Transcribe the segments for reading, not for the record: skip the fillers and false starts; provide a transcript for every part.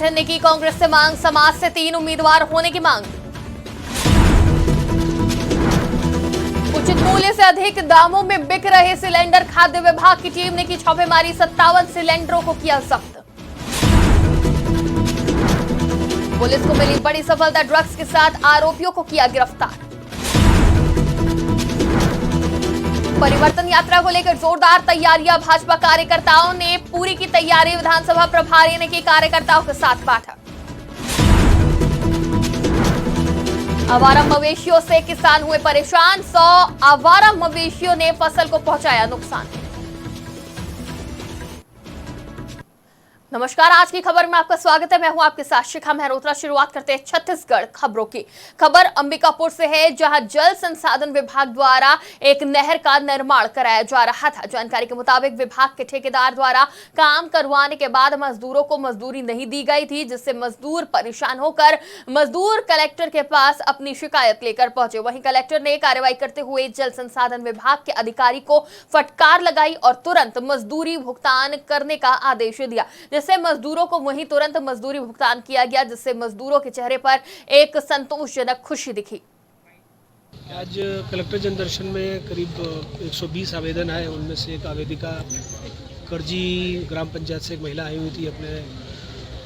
संगठन ने की कांग्रेस से मांग, समाज से 3 उम्मीदवार होने की मांग। उचित मूल्य से अधिक दामों में बिक रहे सिलेंडर, खाद्य विभाग की टीम ने की छापेमारी, 57 सिलेंडरों को किया जब्त। पुलिस को मिली बड़ी सफलता, ड्रग्स के साथ आरोपियों को किया गिरफ्तार। परिवर्तन यात्रा को लेकर जोरदार तैयारियां, भाजपा कार्यकर्ताओं ने पूरी की तैयारी, विधानसभा प्रभारी ने की कार्यकर्ताओं के साथ बैठक। आवारा मवेशियों से किसान हुए परेशान, 100 आवारा मवेशियों ने फसल को पहुंचाया नुकसान। नमस्कार, आज की खबर में आपका स्वागत है। मैं हूं आपके साथ शिखा मेहरोत्रा। शुरुआत करते हैं छत्तीसगढ़ खबरों की। खबर अंबिकापुर से है, जहां जल संसाधन विभाग द्वारा एक नहर का निर्माण कराया जा रहा था। जानकारी के मुताबिक विभाग के ठेकेदार द्वारा काम करवाने के बाद मजदूरों को मजदूरी नहीं दी गई थी, जिससे मजदूर परेशान होकर मजदूर कलेक्टर के पास अपनी शिकायत लेकर पहुंचे। वहीं कलेक्टर ने कार्रवाई करते हुए जल संसाधन विभाग के अधिकारी को फटकार लगाई और तुरंत मजदूरी भुगतान करने का आदेश दिया, जिससे मजदूरों को वहीं तुरंत मजदूरी भुगतान किया गया, जिससे मजदूरों के चेहरे पर एक संतोषजनक खुशी दिखी। आज कलेक्टर जनदर्शन में करीब 120 आवेदन आए। उनमें से एक आवेदिका करजी ग्राम पंचायत से एक महिला आई हुई थी अपने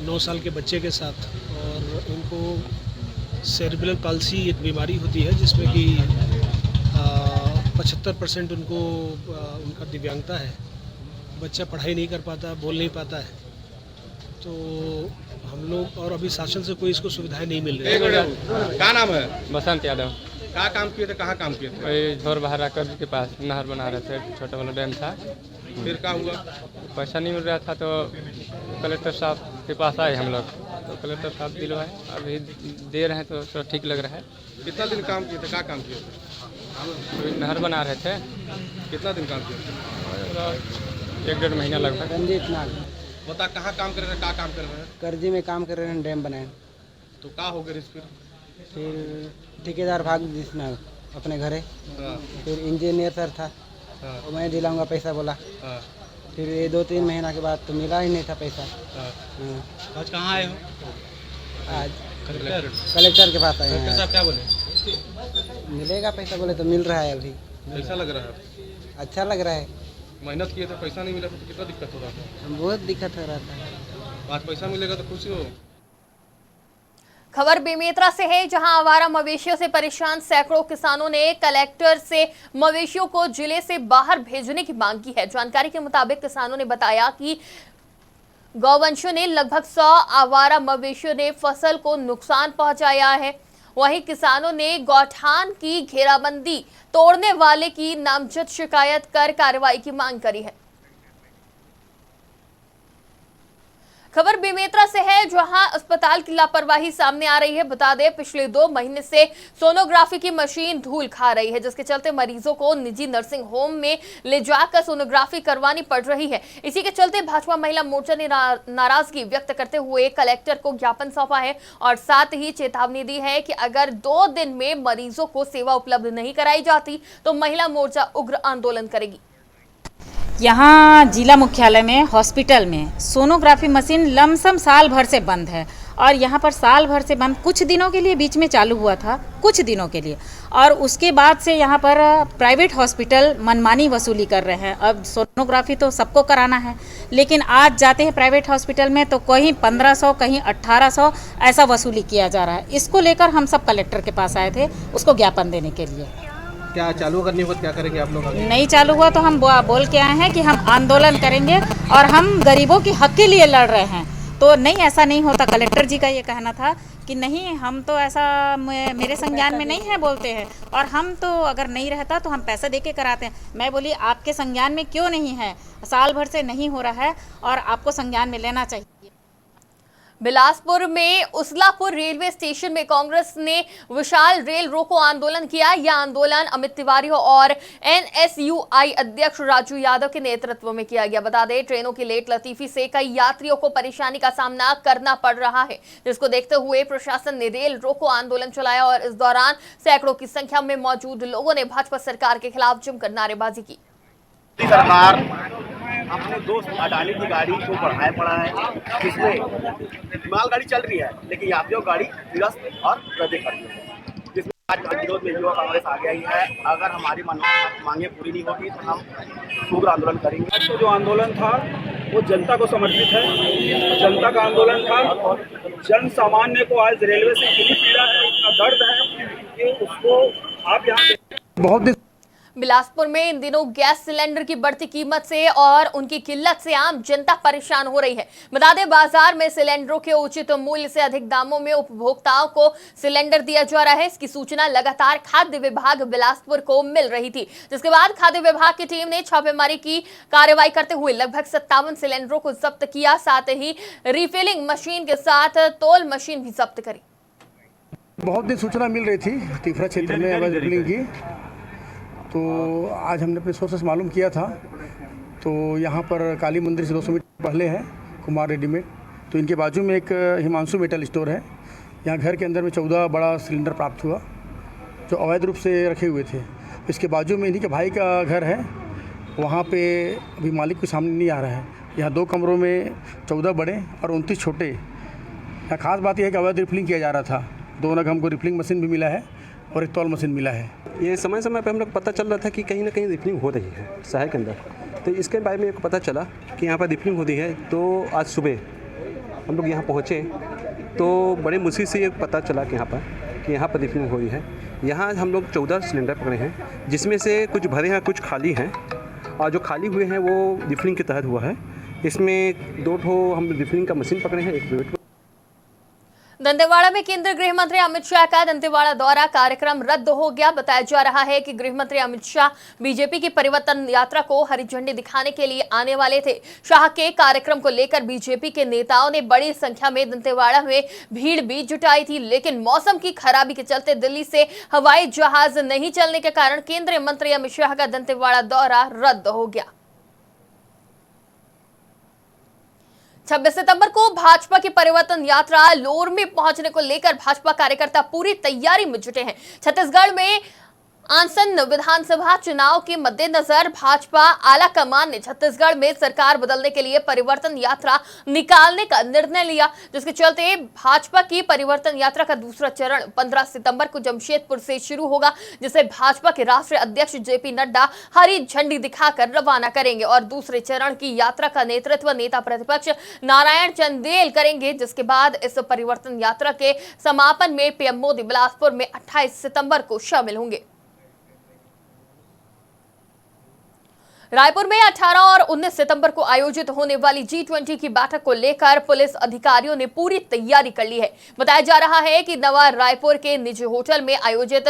9 साल के बच्चे के साथ, और उनको सेरेब्रल पाल्सी एक बीमारी होती है जिसमें कि 75% उनको उनका दिव्यांगता है। बच्चा पढ़ाई नहीं कर पाता, बोल नहीं पाता है। तो हम लोग और अभी शासन से कोई इसको सुविधाएं नहीं मिल रही है। क्या नाम है? बसंत यादव। क्या काम किए थे, कहाँ काम किए थे? वही झोर बहारा कर के पास नहर बना रहे थे, छोटा वाला डैम था। फिर क्या हुआ? पैसा नहीं मिल रहा था तो कलेक्टर साहब के पास आए हम लोग, तो कलेक्टर साहब दिलवाए, अभी दे रहे हैं तो थोड़ा ठीक लग रहा है। कितना दिन काम किए थे, क्या काम किए थे? नहर बना रहे थे। कितना दिन काम किए थे? 1-1.5 महीना लगभग। रंजीत नाग। बता, कहाँ काम कर रहे हैं, क्या काम कर रहे हैं? कर्जी में काम कर रहे हैं, डैम बनाए। तो क्या हो गया फिर ठेकेदार भाग जिसमें अपने घरे। हाँ, फिर इंजीनियर सर था, हाँ, और मैं दिलाऊंगा पैसा बोला। हाँ, फिर ये 2-3 महीना के बाद तो मिला ही नहीं था पैसा। हाँ। हाँ, आज कहाँ आए हो? आज कलेक्टर कलेक्टर के पास आए हैं। साहब क्या बोले? मिलेगा पैसा बोले तो मिल रहा है अभी। कैसा लग रहा है? अच्छा लग रहा है। मेहनत किए थे, पैसा नहीं मिला तो कितना दिक्कत हो रहा था? बहुत दिक्कत हो रहा था। आज पैसा मिलेगा तो खुशी हो। खबर बेमेतरा से है, जहां आवारा मवेशियों से परेशान सैकड़ों किसानों ने कलेक्टर से मवेशियों को जिले से बाहर भेजने की मांग की है। जानकारी के मुताबिक किसानों ने बताया कि गौवंशों ने लगभग 100 आवारा मवेशियों ने फसल को नुकसान पहुंचाया है। वहीं किसानों ने गौठान की घेराबंदी तोड़ने वाले की नामजद शिकायत कर कार्रवाई की मांग करी है। खबर बेमेतरा से है, जहां अस्पताल की लापरवाही सामने आ रही है। बता दें, पिछले 2 महीने से सोनोग्राफी की मशीन धूल खा रही है, जिसके चलते मरीजों को निजी नर्सिंग होम में ले जाकर सोनोग्राफी करवानी पड़ रही है। इसी के चलते भाजपा महिला मोर्चा ने नाराजगी व्यक्त करते हुए कलेक्टर को ज्ञापन सौंपा है और साथ ही चेतावनी दी है कि अगर 2 दिन में मरीजों को सेवा उपलब्ध नहीं कराई जाती तो महिला मोर्चा उग्र आंदोलन करेगी। यहाँ जिला मुख्यालय में हॉस्पिटल में सोनोग्राफी मशीन लमसम साल भर से बंद है, और यहाँ पर साल भर से बंद, कुछ दिनों के लिए बीच में चालू हुआ था, कुछ दिनों के लिए, और उसके बाद से यहाँ पर प्राइवेट हॉस्पिटल मनमानी वसूली कर रहे हैं। अब सोनोग्राफी तो सबको कराना है, लेकिन आज जाते हैं प्राइवेट हॉस्पिटल में तो कहीं 1500 कहीं 1800 ऐसा वसूली किया जा रहा है। इसको लेकर हम सब कलेक्टर के पास आए थे, उसको ज्ञापन देने के लिए। क्या चालू करने के बाद क्या करेंगे आप लोग? नहीं चालू हुआ तो हम बोल के आए हैं कि हम आंदोलन करेंगे और हम गरीबों के हक के लिए लड़ रहे हैं। तो नहीं, ऐसा नहीं होता। कलेक्टर जी का ये कहना था कि नहीं, हम तो ऐसा मेरे संज्ञान में नहीं है बोलते हैं, और हम तो अगर नहीं रहता तो हम पैसा दे के कराते हैं। मैं बोली आपके संज्ञान में क्यों नहीं है, साल भर से नहीं हो रहा है और आपको संज्ञान में लेना चाहिए। बिलासपुर में उसलापुर रेलवे स्टेशन में कांग्रेस ने विशाल रेल रोको आंदोलन किया। यह आंदोलन अमित तिवारी और एनएसयूआई अध्यक्ष राजू यादव के नेतृत्व में किया गया। बता दें, ट्रेनों की लेट लतीफी से कई यात्रियों को परेशानी का सामना करना पड़ रहा है, जिसको देखते हुए प्रशासन ने रेल रोको आंदोलन चलाया और इस दौरान सैकड़ों की संख्या में मौजूद लोगों ने भाजपा सरकार के खिलाफ जमकर नारेबाजी की। सरकार अपने दोस्त अडानी की गाड़ी को बढ़ाया पड़ा है, जिसमें मालगाड़ी चल रही है लेकिन यात्रियों गाड़ी निरस्त और रद्दी खड़ी है, जिसमें आज विरोध में युवा कांग्रेस आगे आई है। अगर हमारी मांगे पूरी नहीं होगी तो हम उग्र आंदोलन करेंगे। आज का जो आंदोलन था वो जनता को समर्पित है, जनता का आंदोलन था। जन सामान्य को आज रेलवे से इतनी पीड़ा है, इतना दर्द है कि उसको आप यहाँ बहुत बिलासपुर में इन दिनों गैस सिलेंडर की बढ़ती कीमत से और उनकी किल्लत से आम जनता परेशान हो रही है। बता दें, बाजार में सिलेंडरों के उचित मूल्य से अधिक दामों में उपभोक्ताओं को सिलेंडर दिया जा रहा है। इसकी सूचना लगातार खाद्य विभाग बिलासपुर को मिल रही थी, जिसके बाद खाद्य विभाग की टीम ने छापेमारी की कार्रवाई करते हुए लगभग 57 सिलेंडरों को जब्त किया। साथ ही रिफिलिंग मशीन के साथ तोल मशीन भी जब्त करी। बहुत दिन सूचना मिल रही थी तीसरा क्षेत्र में अवैध रिफिलिंग की, तो आज हमने अपने सोर्सेस मालूम किया था। तो यहाँ पर काली मंदिर से 200 मीटर पहले है कुमार रेडीमेड, तो इनके बाजू में एक हिमांशु मेटल स्टोर है। यहाँ घर के अंदर में 14 बड़ा सिलेंडर प्राप्त हुआ जो अवैध रूप से रखे हुए थे। इसके बाजू में इन्हीं के भाई का घर है, वहाँ पे अभी मालिक के सामने नहीं आ रहा है। यहाँ 2 कमरों में 14 बड़े और 29 छोटे। यहाँ खास बात यह है कि अवैध रिफिलिंग किया जा रहा था। 2 नग हमको रिफिलिंग मशीन भी मिला है और एक तौल मशीन मिला है। ये समय समय पे हम लोग पता चल रहा था कि कहीं ना कहीं रिफिलिंग हो रही है शहर के अंदर, तो इसके बारे में पता चला कि यहाँ पर रिफिलिंग हो रही है। तो आज सुबह हम लोग यहाँ पहुँचे तो बड़े मुश्किल से ये पता चला कि यहाँ पर रिफिलिंग हो रही है। यहाँ हम लोग 14 सिलेंडर पकड़े हैं, जिसमें से कुछ भरे हैं, कुछ खाली हैं, और जो खाली हुए हैं वो रिफिलिंग के तहत हुआ है। इसमें 2 ठो हम रिफिलिंग का मशीन पकड़े हैं, एक प्राइवेट। दंतेवाड़ा में केंद्रीय गृह मंत्री अमित शाह का दंतेवाड़ा दौरा कार्यक्रम रद्द हो गया। बताया जा रहा है कि गृह मंत्री अमित शाह बीजेपी की परिवर्तन यात्रा को हरी झंडी दिखाने के लिए आने वाले थे। शाह के कार्यक्रम को लेकर बीजेपी के नेताओं ने बड़ी संख्या में दंतेवाड़ा में भीड़ भी जुटाई थी, लेकिन मौसम की खराबी के चलते दिल्ली से हवाई जहाज नहीं चलने के कारण केंद्रीय मंत्री अमित शाह का दंतेवाड़ा दौरा रद्द हो गया। 26 सितंबर को भाजपा की परिवर्तन यात्रा लोर में पहुंचने को लेकर भाजपा कार्यकर्ता पूरी तैयारी में जुटे हैं। छत्तीसगढ़ में आसन्न विधानसभा चुनाव के मद्देनजर भाजपा आला कमान ने छत्तीसगढ़ में सरकार बदलने के लिए परिवर्तन यात्रा निकालने का निर्णय लिया, जिसके चलते भाजपा की परिवर्तन यात्रा का दूसरा चरण 15 सितंबर को जमशेदपुर से शुरू होगा, जिसे भाजपा के राष्ट्रीय अध्यक्ष जेपी नड्डा हरी झंडी दिखाकर रवाना करेंगे और दूसरे चरण की यात्रा का नेतृत्व नेता प्रतिपक्ष नारायण चंदेल करेंगे। जिसके बाद इस परिवर्तन यात्रा के समापन में पीएम मोदी बिलासपुर में 28 सितंबर को शामिल होंगे। रायपुर में 18 और 19 सितंबर को आयोजित होने वाली G20 की बैठक को लेकर पुलिस अधिकारियों ने पूरी तैयारी कर ली है। बताया जा रहा है कि नवा रायपुर के निजी होटल में आयोजित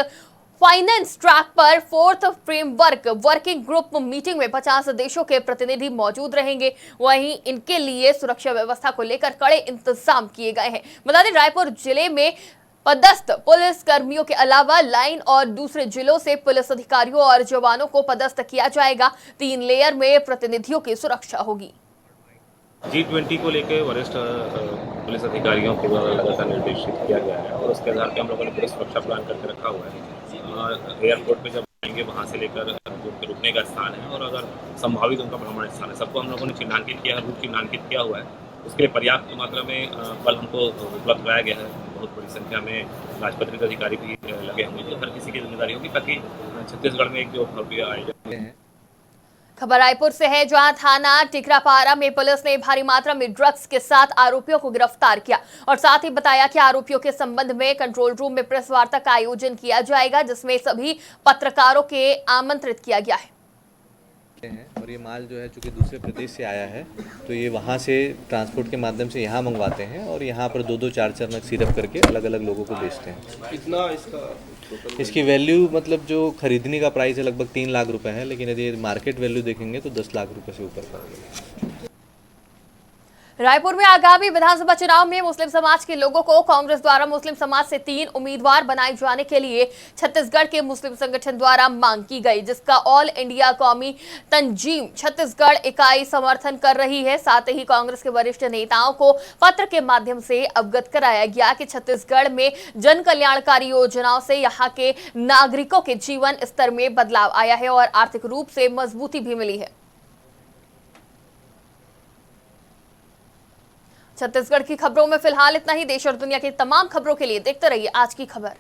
फाइनेंस ट्रैक पर 4th framework working group meeting में 50 देशों के प्रतिनिधि मौजूद रहेंगे। वहीं इनके लिए सुरक्षा व्यवस्था को लेकर कड़े इंतजाम किए गए हैं। बता दें, रायपुर जिले में पदस्थ पुलिस कर्मियों के अलावा लाइन और दूसरे जिलों से पुलिस अधिकारियों और जवानों को पदस्थ किया जाएगा। 3 लेयर में प्रतिनिधियों की सुरक्षा होगी। G20 को लेकर वरिष्ठ पुलिस अधिकारियों को लगातार निर्देशित किया गया है और उसके आधार पर हम लोगों ने पूरी सुरक्षा प्लान करके रखा हुआ है। एयरपोर्ट पे जब आएंगे वहाँ से लेकर जो रुकने का स्थान है और अगर संभावित उनका भ्रमण स्थान है, सबको हम लोगों ने चिन्हांकित किया है, रूट चिन्हांकित किया हुआ है। उसके लिए पर्याप्त मात्रा में बल हमको उपलब्ध कराया गया है। बहुत बड़ी संख्या में राजपत्रित अधिकारी भी लगे होंगे, जो हर किसी की जिम्मेदारी होगी ताकि छत्तीसगढ़ में एक जो भव्य आयोजन है। खबर रायपुर से है, जहां थाना टिकरापारा में पुलिस ने भारी मात्रा में ड्रग्स के साथ आरोपियों को गिरफ्तार किया और साथ ही बताया कि आरोपियों के संबंध में कंट्रोल रूम में प्रेस वार्ता का आयोजन किया जाएगा, जिसमें सभी पत्रकारों के आमंत्रित किया गया है। और ये माल जो है चूँकि दूसरे प्रदेश से आया है तो ये वहाँ से ट्रांसपोर्ट के माध्यम से यहाँ मंगवाते हैं और यहाँ पर 2-2 4-4 नग सिरप करके अलग अलग लोगों को बेचते हैं। कितना इसका इसकी वैल्यू मतलब जो खरीदने का प्राइस है लगभग 3 लाख रुपए है, लेकिन यदि मार्केट वैल्यू देखेंगे तो 10 लाख रुपए से ऊपर का। रायपुर में आगामी विधानसभा चुनाव में मुस्लिम समाज के लोगों को कांग्रेस द्वारा मुस्लिम समाज से 3 उम्मीदवार बनाए जाने के लिए छत्तीसगढ़ के मुस्लिम संगठन द्वारा मांग की गई, जिसका ऑल इंडिया कौमी तंजीम छत्तीसगढ़ इकाई समर्थन कर रही है। साथ ही कांग्रेस के वरिष्ठ नेताओं को पत्र के माध्यम से अवगत कराया गया कि छत्तीसगढ़ में जन कल्याणकारी योजनाओं से यहाँ के नागरिकों के जीवन स्तर में बदलाव आया है और आर्थिक रूप से मजबूती भी मिली है। छत्तीसगढ़ की खबरों में फिलहाल इतना ही। देश और दुनिया की तमाम खबरों के लिए देखते रहिए आज की खबर।